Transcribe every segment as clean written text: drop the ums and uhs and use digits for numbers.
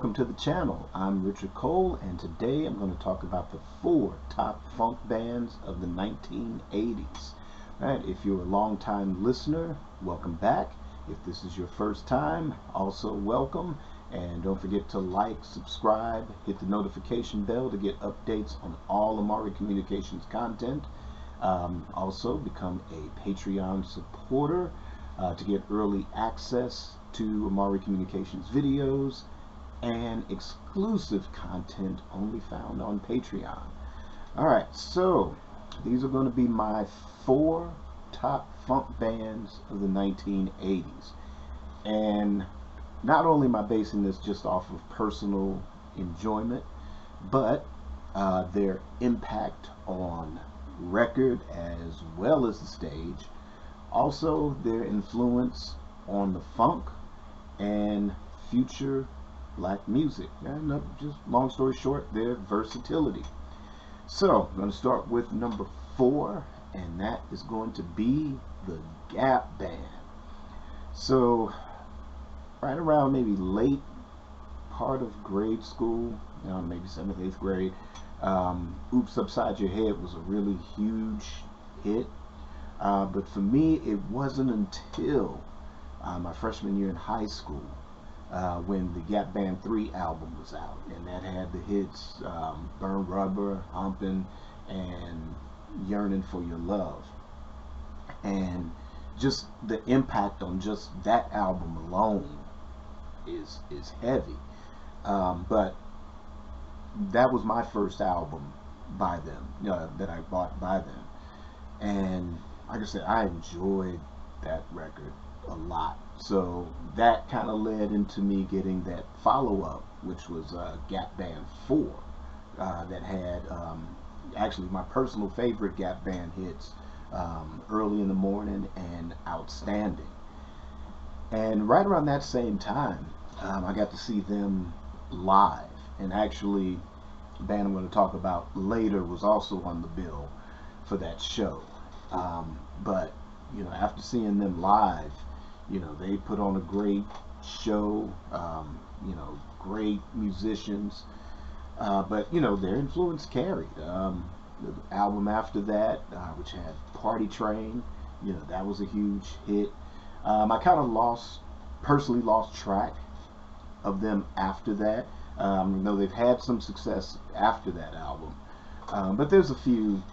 welcome to the channel. I'm Richard Cole, and today I'm going to talk about the 4 top funk bands of the 1980s. All right, if you're a long-time listener, welcome back. If this is your first time, also welcome. And don't forget to like, subscribe, hit the notification bell to get updates on all Amari Communications content. Also, become a Patreon supporter to get early access to Amari Communications videos and exclusive content only found on Patreon. Alright, so these are going to be my 4 top funk bands of the 1980s. And not only am I basing this just off of personal enjoyment, but their impact on record as well as the stage, also their influence on the funk and future black music, and just long story short, their versatility. So I'm going to start with number 4, and that is going to be the Gap Band. So right around maybe late part of grade school, maybe 7th, 8th grade, Oops Upside Your Head was a really huge hit. But for me, it wasn't until my freshman year in high school when the Gap Band 3 album was out, and that had the hits Burn Rubber, Humpin', and Yearning for Your Love. And just the impact on just that album alone is heavy. But that was my first album by them, that I bought by them. And like I said, I enjoyed that record a lot. So that kind of led into me getting that follow-up, which was Gap Band 4, that had actually my personal favorite Gap Band hits, Early in the Morning and Outstanding. And right around that same time, I got to see them live. And actually, the band I'm going to talk about later was also on the bill for that show. But after seeing them live, they put on a great show. Great musicians. But their influence carried. The album after that, which had Party Train, that was a huge hit. I kind of personally lost track of them after that. They've had some success after that album, but there's a few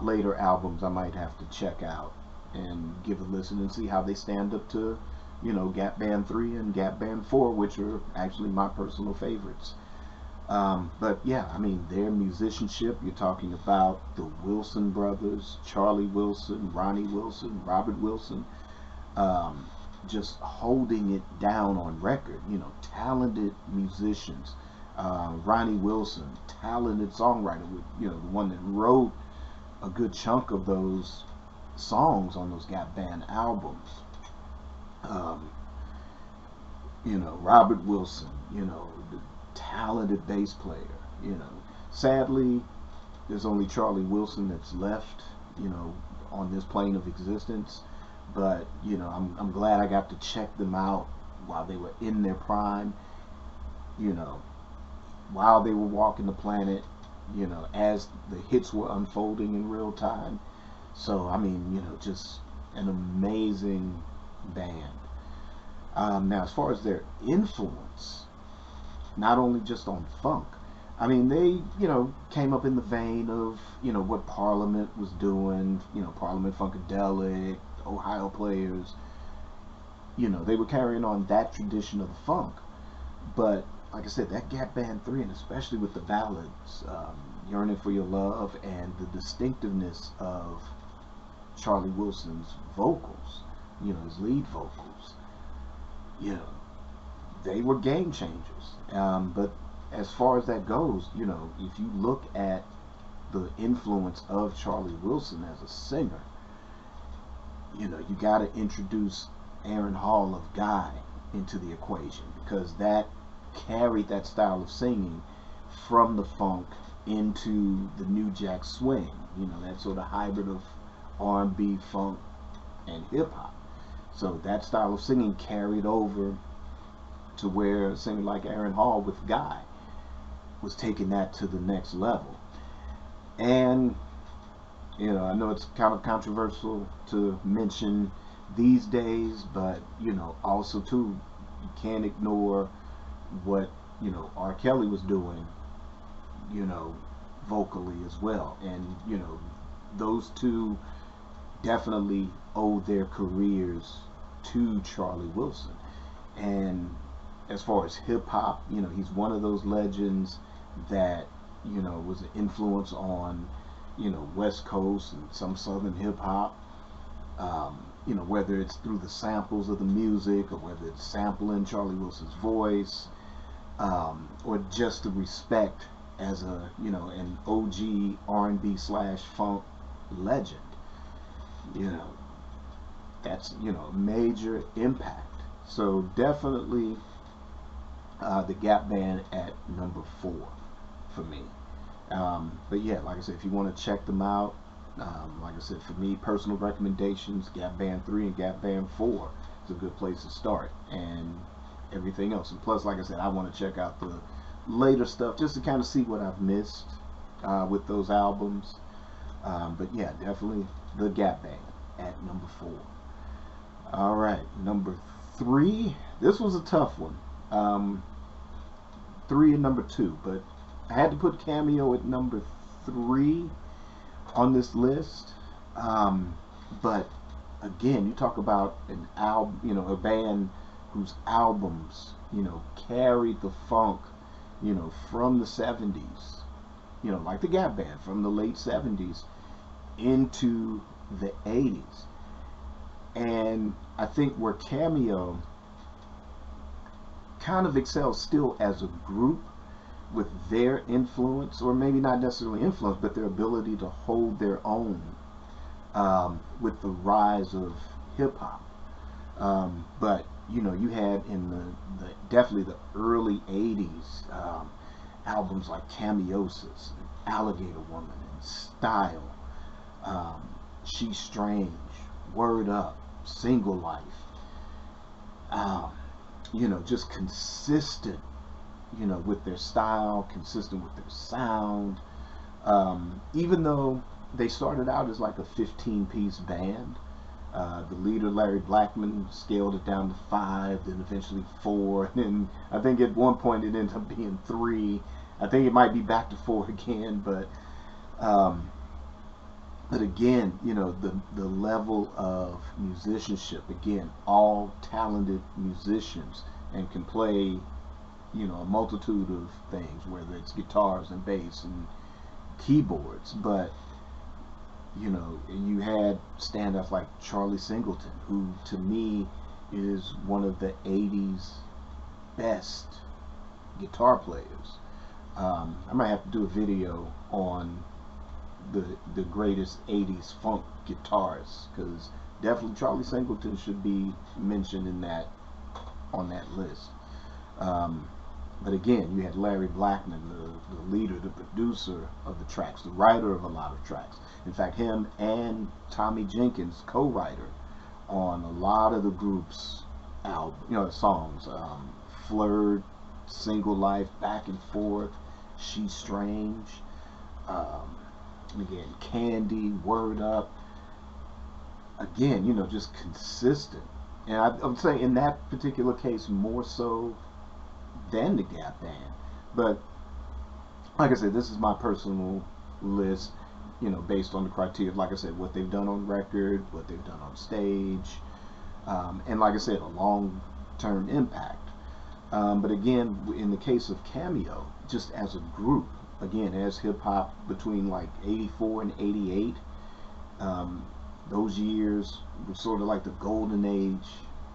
later albums I might have to check out and give a listen and see how they stand up to Gap Band 3 and Gap Band 4, which are actually my personal favorites. But yeah, their musicianship, you're talking about the Wilson brothers, Charlie Wilson, Ronnie Wilson, Robert Wilson, just holding it down on record. Talented musicians. Ronnie Wilson, talented songwriter, the one that wrote a good chunk of those songs on those Gap Band albums. Robert Wilson, the talented bass player. Sadly, there's only Charlie Wilson that's left, on this plane of existence. But I'm glad I got to check them out while they were in their prime, while they were walking the planet, as the hits were unfolding in real time. So just an amazing band. Now, as far as their influence, not only just on funk, they came up in the vein of what Parliament was doing, Parliament Funkadelic, Ohio Players. They were carrying on that tradition of the funk. But like I said, that Gap Band 3, and especially with the ballads, Yearning for Your Love, and the distinctiveness of Charlie Wilson's vocals, his lead vocals, they were game changers. But as far as that goes, if you look at the influence of Charlie Wilson as a singer, you got to introduce Aaron Hall of Guy into the equation, because that carried that style of singing from the funk into the New Jack Swing, that sort of hybrid of R&B, funk, and hip-hop. So that style of singing carried over to where something like Aaron Hall with Guy was taking that to the next level. And you know, I know it's kind of controversial to mention these days, but you know, also too, you can't ignore what, you know, R. Kelly was doing, you know, vocally as well. And you know, those two definitely owe their careers to Charlie Wilson. And as far as hip hop, you know, he's one of those legends that, you know, was an influence on, you know, West Coast and some Southern hip hop. You know, whether it's through the samples of the music or whether it's sampling Charlie Wilson's voice, or just the respect as a, you know, an OG R&B slash funk legend. You know, that's, you know, a major impact. So definitely the Gap Band at number 4 for me. But yeah, like I said, if you want to check them out, like I said, for me, personal recommendations, Gap Band 3 and Gap Band 4 is a good place to start, and everything else. And plus, like I said, I want to check out the later stuff just to kind of see what I've missed with those albums. But yeah, definitely the Gap Band at number 4. All right, number 3. This was a tough one. 3 and number 2, but I had to put Cameo at number 3 on this list. But again, you talk about an album, you know, a band whose albums, you know, carried the funk, you know, from the 70s, you know, like the Gap Band from the late 70s into the 80s. And I think where Cameo kind of excels still as a group with their influence, or maybe not necessarily influence, but their ability to hold their own with the rise of hip hop. But you know, you had in the definitely the early 80s albums like Cameosis, Alligator Woman, and Style, She's Strange, Word Up, Single Life. You know, just consistent, you know, with their style, consistent with their sound. Even though they started out as like a 15-piece band, the leader, Larry Blackman, scaled it down to 5, then eventually 4, and then I think at one point it ended up being 3. I think it might be back to 4 again, but again, you know, the level of musicianship, again, all talented musicians and can play, you know, a multitude of things, whether it's guitars and bass and keyboards. But you know, you had stand-ups like Charlie Singleton, who to me is one of the 80s best guitar players. I might have to do a video on the greatest 80s funk guitarists, because definitely Charlie Singleton should be mentioned in that, on that list. But again, you had Larry Blackman, the leader, the producer of the tracks, the writer of a lot of tracks. In fact, him and Tommy Jenkins co-writer on a lot of the group's album, you know, songs. Flirt, Single Life, Back and Forth, She's Strange. Again, Candy, Word Up. Again, you know, just consistent. And I would say in that particular case more so than the Gap Band. But like I said, this is my personal list, you know, based on the criteria, like I said, what they've done on record, what they've done on stage, and like I said, a long-term impact. But again, in the case of Cameo, just as a group, again, as hip-hop between like 84 and 88, those years were sort of like the golden age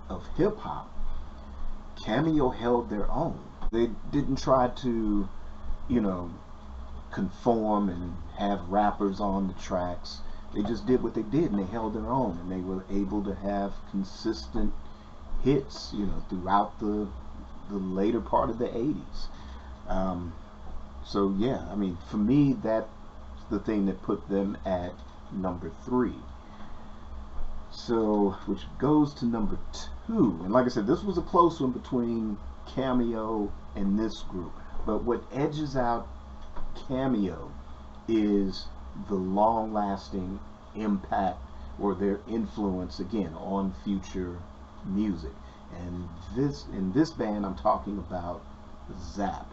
of hip-hop. Cameo held their own. They didn't try to, you know, conform and have rappers on the tracks. They just did what they did, and they held their own, and they were able to have consistent hits, you know, throughout the later part of the 80s. So yeah, I mean, for me, that's the thing that put them at number 3. So, which goes to number 2. And like I said, this was a close one between Cameo and this group. But what edges out Cameo is the long-lasting impact or their influence, again, on future music. And in this band, I'm talking about Zapp.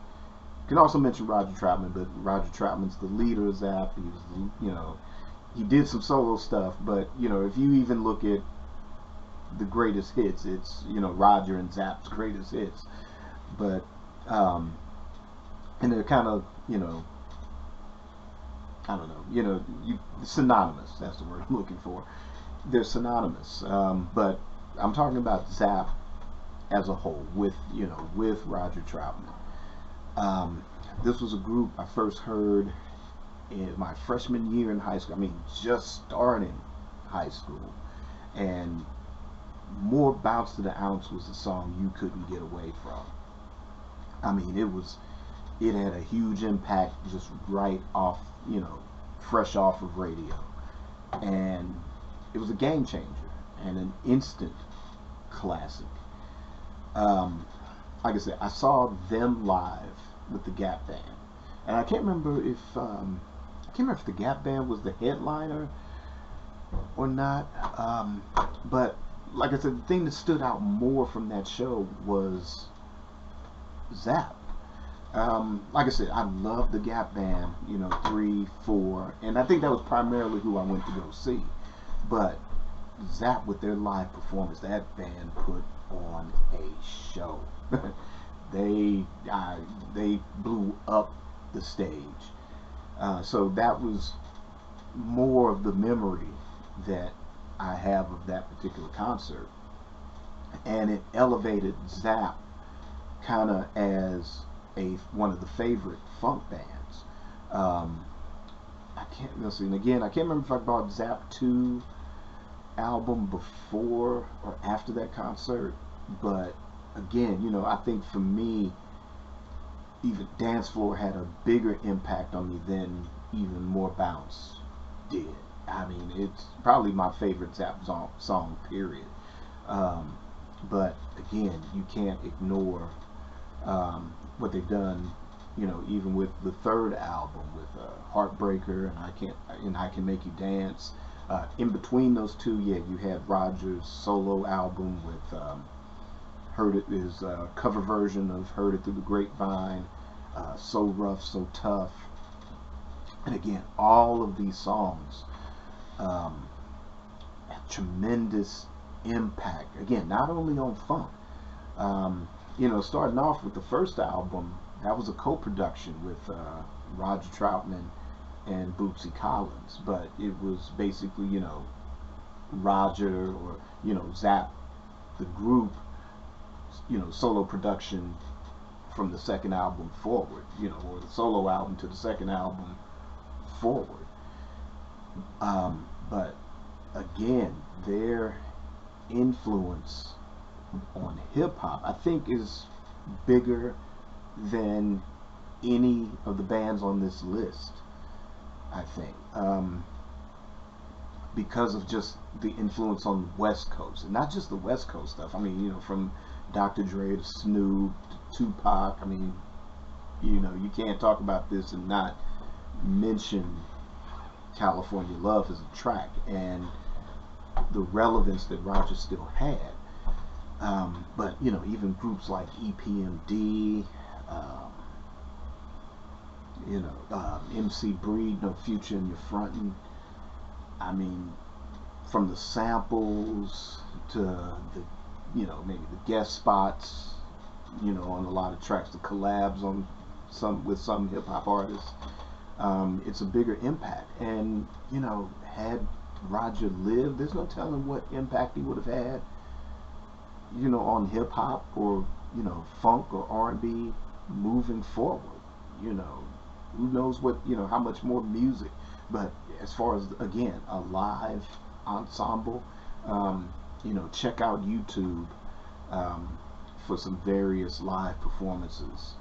You can also mention Roger Troutman, but Roger Troutman's the leader of Zapp. He was, he did some solo stuff, but if you even look at the greatest hits, it's Roger and Zapp's greatest hits. But and they're kind of I don't know, synonymous. That's the word I'm looking for. They're synonymous, but I'm talking about Zapp as a whole with Roger Troutman. This was a group I first heard in my freshman year in high school. I mean, just starting high school, and More Bounce to the Ounce was the song you couldn't get away from. I mean, it had a huge impact just right off, fresh off of radio, and it was a game changer and an instant classic. Like I said, I saw them live with the Gap Band, and I can't remember if the Gap Band was the headliner or not. But like I said, the thing that stood out more from that show was Zapp. Like I said, I love the Gap Band, 3, 4, and I think that was primarily who I went to go see. But Zapp, with their live performance, that band put on a show. They blew up the stage. So that was more of the memory that I have of that particular concert, and it elevated Zapp kind of as one of the favorite funk bands. I can't remember if I bought Zapp 2 album before or after that concert, but again, I think for me, even Dance Floor had a bigger impact on me than even More Bounce did. I mean, it's probably my favorite Zapp song, period. But again, you can't ignore what they've done, even with the third album with Heartbreaker and I Can Make You Dance. In between those two, you had Roger's solo album with his cover version of Heard It Through the Grapevine, So Rough, So Tough. And again, all of these songs have tremendous impact. Again, not only on funk. Starting off with the first album, that was a co-production with Roger Troutman and Bootsy Collins, but it was basically, Roger or, Zapp, the group, solo production from the second album forward, or the solo album to the second album forward. But again, their influence on hip-hop, I think, is bigger than any of the bands on this list, I think, because of just the influence on the West Coast, and not just the West Coast stuff. I mean, from Dr. Dre to Snoop to Tupac. I mean, you can't talk about this and not mention California Love as a track and the relevance that Roger still had. But even groups like EPMD, MC Breed, No Future in Your Frontin'. I mean, from the samples to the, maybe the guest spots, on a lot of tracks, the collabs with some hip hop artists. It's a bigger impact, and had Roger lived, there's no telling what impact he would have had, on hip hop or funk or R&B moving forward. Who knows what how much more music. But as far as, again, a live ensemble, check out YouTube for some various live performances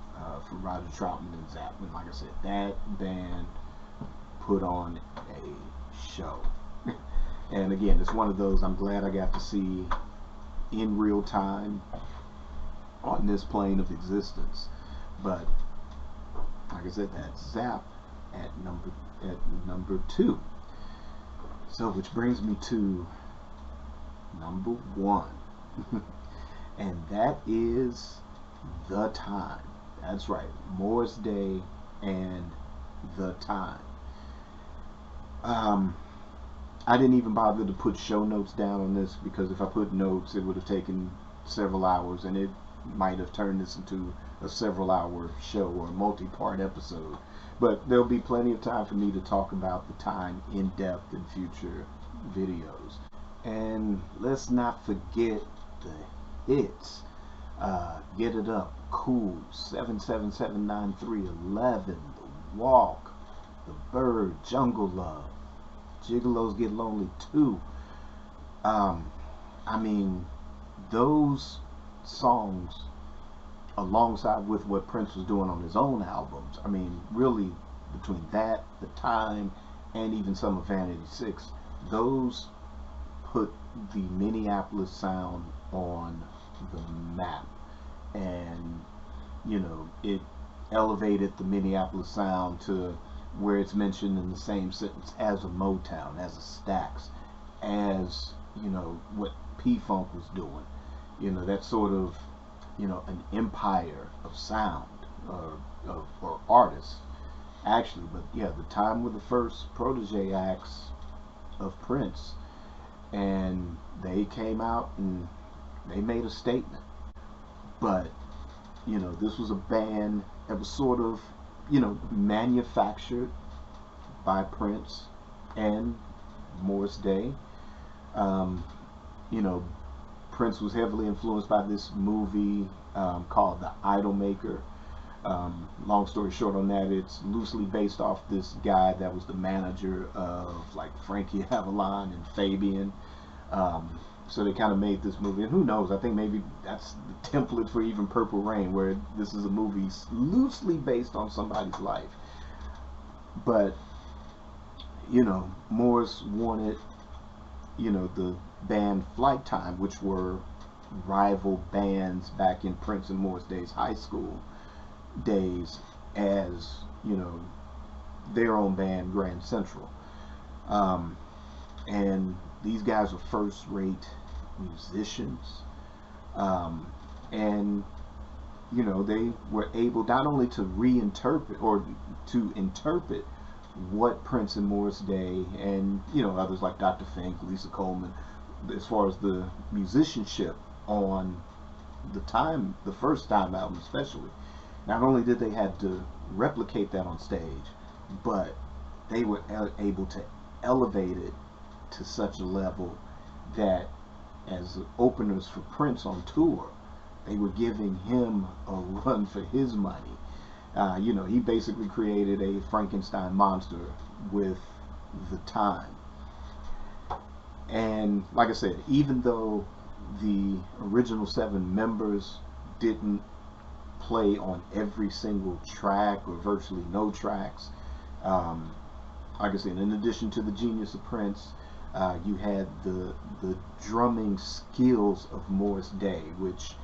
from Roger Troutman and Zapp. And like I said, that band put on a show. And again, it's one of those I'm glad I got to see in real time on this plane of existence. But like I said, that's Zap at number 2. So which brings me to number 1. And that is The Time. That's right, Morris Day and The Time. I didn't even bother to put show notes down on this, because if I put notes it would have taken several hours, and it might have turned this into a several-hour show or a multi-part episode. But there'll be plenty of time for me to talk about The Time in depth in future videos. And let's not forget the hits. Get It Up, Cool, 7779311, The Walk, The Bird, Jungle Love, Gigolos Get Lonely too. I mean, those songs, alongside with what Prince was doing on his own albums, I mean, really, between that, The Time, and even some of Vanity 6, those put the Minneapolis sound on the map. And, you know, it elevated the Minneapolis sound to where it's mentioned in the same sentence as a Motown, as a Stax, as, you know, what P-Funk was doing. You know, that sort of, you know, an empire of sound, or artists, actually. But yeah, The Time were the first protege acts of Prince, and they came out and they made a statement. But, you know, this was a band that was sort of, you know, manufactured by Prince and Morris Day. You know, Prince was heavily influenced by this movie called The Idolmaker. Long story short on that, it's loosely based off this guy that was the manager of like Frankie Avalon and Fabian. So they kind of made this movie, and who knows, I think maybe that's the template for even Purple Rain, where this is a movie loosely based on somebody's life. But, you know, Morris wanted, you know, the band Flight Time, which were rival bands back in Prince and Morris Day's high school days, as, you know, their own band, Grand Central. And these guys were first-rate musicians, and, you know, they were able not only to reinterpret or to interpret what Prince and Morris Day and, you know, others like Dr. Fink, Lisa Coleman, as far as the musicianship on the first Time album especially. Not only did they have to replicate that on stage, but they were able to elevate it to such a level that as openers for Prince on tour, they were giving him a run for his money. You know, he basically created a Frankenstein monster with The Time. And like I said, even though the original 7 members didn't play on every single track, or virtually no tracks, like I said, in addition to the genius of Prince, you had the drumming skills of Morris Day, which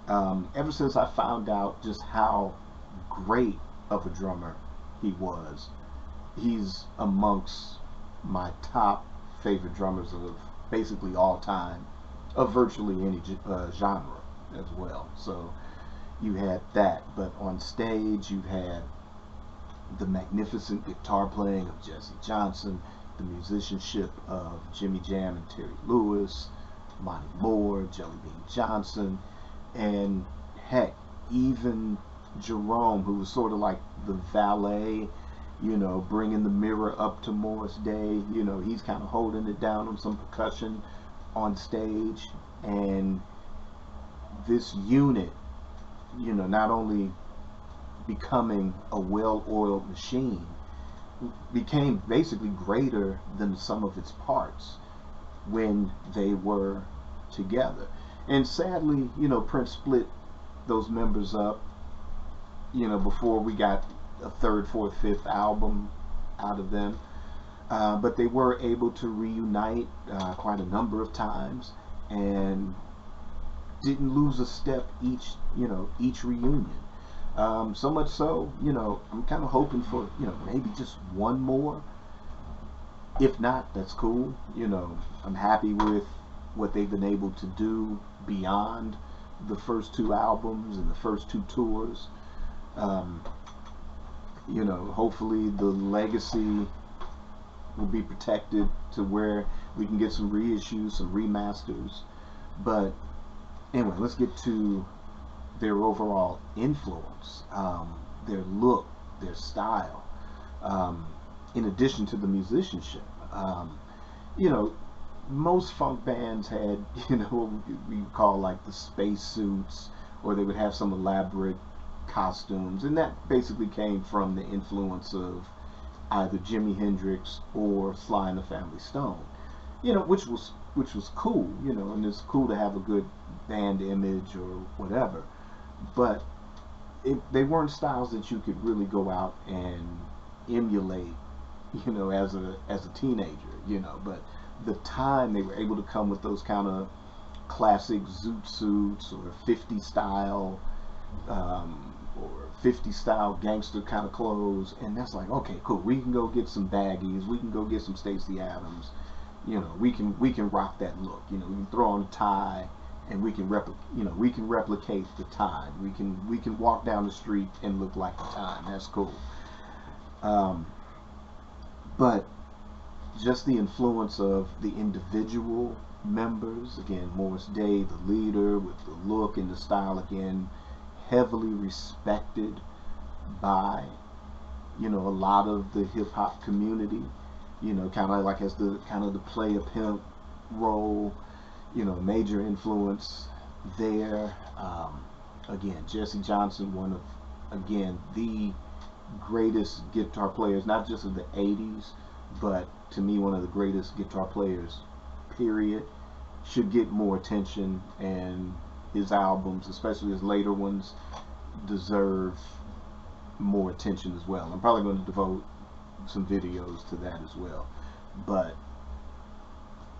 ever since I found out just how great of a drummer he was, he's amongst my top favorite drummers of basically all time, of virtually any genre as well. So you had that, but on stage you had the magnificent guitar playing of Jesse Johnson, the musicianship of Jimmy Jam and Terry Lewis, Monty Moore, Jelly Bean Johnson, and heck, even Jerome, who was sort of like the valet, you know, bringing the mirror up to Morris Day. You know, he's kind of holding it down on some percussion on stage. And this unit, you know, not only becoming a well-oiled machine, became basically greater than the sum of its parts when they were together. And sadly, you know, Prince split those members up, you know, before we got a third, fourth, fifth album out of them. But they were able to reunite quite a number of times and didn't lose a step each reunion. So much so, I'm kind of hoping for, maybe just one more. If not, that's cool. I'm happy with what they've been able to do beyond the first two albums and the first two tours. Um, Hopefully the legacy will be protected to where we can get some reissues, some remasters. But anyway, let's get to their overall influence, their look, their style, in addition to the musicianship. You know, most funk bands had, what we call like the space suits, or they would have some elaborate costumes, and that basically came from the influence of either Jimi Hendrix or Sly and the Family Stone. Which was cool, and it's cool to have a good band image or whatever. But they weren't styles that you could really go out and emulate, as a teenager, But the time they were able to come with those kind of classic zoot suits or 50 style, or 50 style gangster kind of clothes, and that's like, okay, cool. We can go get some baggies. We can go get some Stacey Adams. We can rock that look. We can throw on a tie, and we can replicate the time. We can walk down the street and look like the time. That's cool. But just the influence of the individual members, again, Morris Day, the leader, with the look and the style, again, heavily respected by a lot of the hip hop community. Kind of like as the kind of the play a pimp role. Major influence there. Again, Jesse Johnson, one of, again, the greatest guitar players, not just of the 80s, but to me one of the greatest guitar players, period. Should get more attention, and his albums, especially his later ones, deserve more attention as well. I'm probably going to devote some videos to that as well. But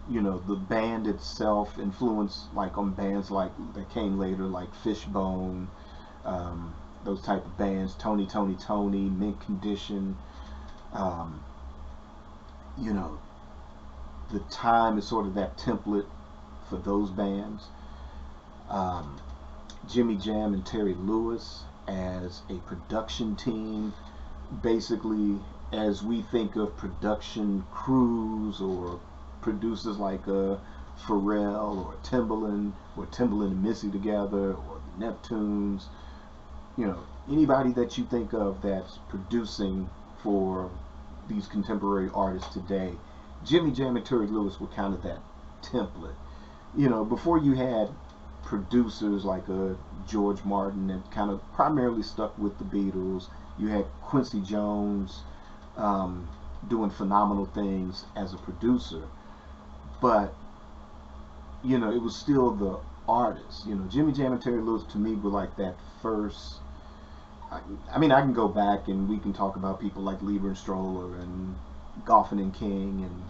the band itself influenced like on bands like that came later, like Fishbone, those type of bands, Tony, Mint Condition. The time is sort of that template for those bands. Jimmy Jam and Terry Lewis as a production team, basically as we think of production crews or producers like Pharrell or Timbaland and Missy together, or the Neptunes, anybody that you think of that's producing for these contemporary artists today, Jimmy Jam and Terry Lewis were kind of that template. Before you had producers like George Martin that kind of primarily stuck with the Beatles, you had Quincy Jones doing phenomenal things as a producer, but it was still the artists. Jimmy Jam and Terry Lewis to me were like that first. I mean, I can go back and we can talk about people like Lieber and Stroller and Goffin and King and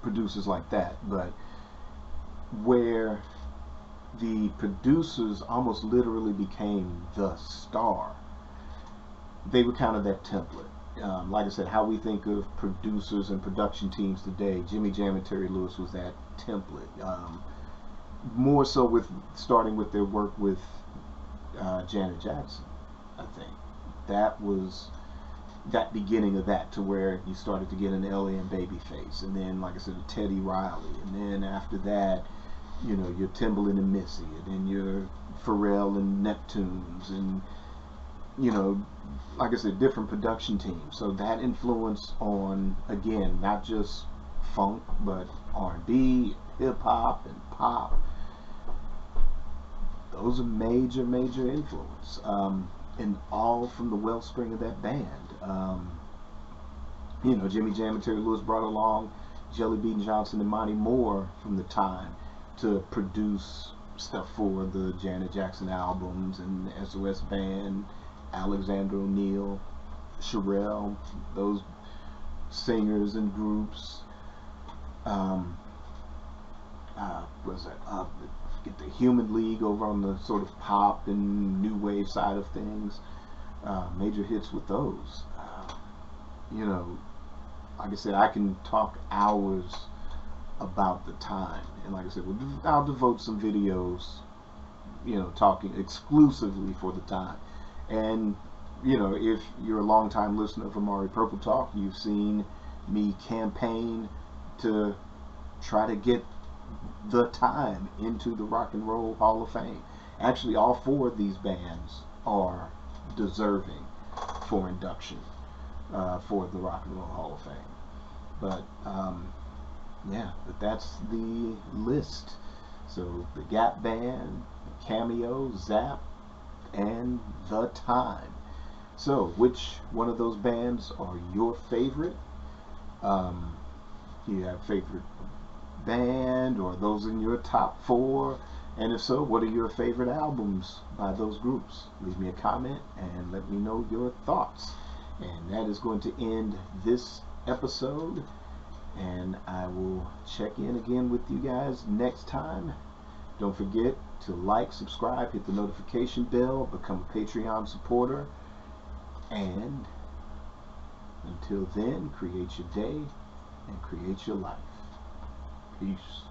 producers like that, but where the producers almost literally became the star, they were kind of that template. Like I said, how we think of producers and production teams today, Jimmy Jam and Terry Lewis was that template. More so with starting with their work with Janet Jackson, I think. That was that beginning of that, to where you started to get an LA and Babyface, and then, like I said, Teddy Riley, and then after that, your Timbaland and Missy, and then your Pharrell and Neptunes, and like I said, different production teams. So that influence on, again, not just funk, but R&B, hip hop, and pop. Those are major influence, and all from the wellspring of that band. Jimmy Jam and Terry Lewis brought along Jelly Bean Johnson and Monty Moore from the time to produce stuff for the Janet Jackson albums, and the SOS Band, Alexander O'Neal, Sherelle, those singers and groups. Was that get the Human League over on the sort of pop and new wave side of things. Major hits with those. You know, like I said, I can talk hours about the time, and like I said, I'll devote some videos, you know, talking exclusively for the time. And you know, if you're a long-time listener of Amari Purple Talk, you've seen me campaign to try to get the time into the Rock and Roll Hall of Fame. Actually, all four of these bands are deserving for induction for the Rock and Roll Hall of Fame. But yeah, but that's the list. So the Gap Band, Cameo, Zap, and The Time. So which one of those bands are your favorite? Do you have a favorite band, or those in your top four? And if so, what are your favorite albums by those groups? Leave me a comment and let me know your thoughts. And that is going to end this episode, and I will check in again with you guys next time. Don't forget to like, subscribe, hit the notification bell, become a Patreon supporter, and until then, create your day and create your life. Peace.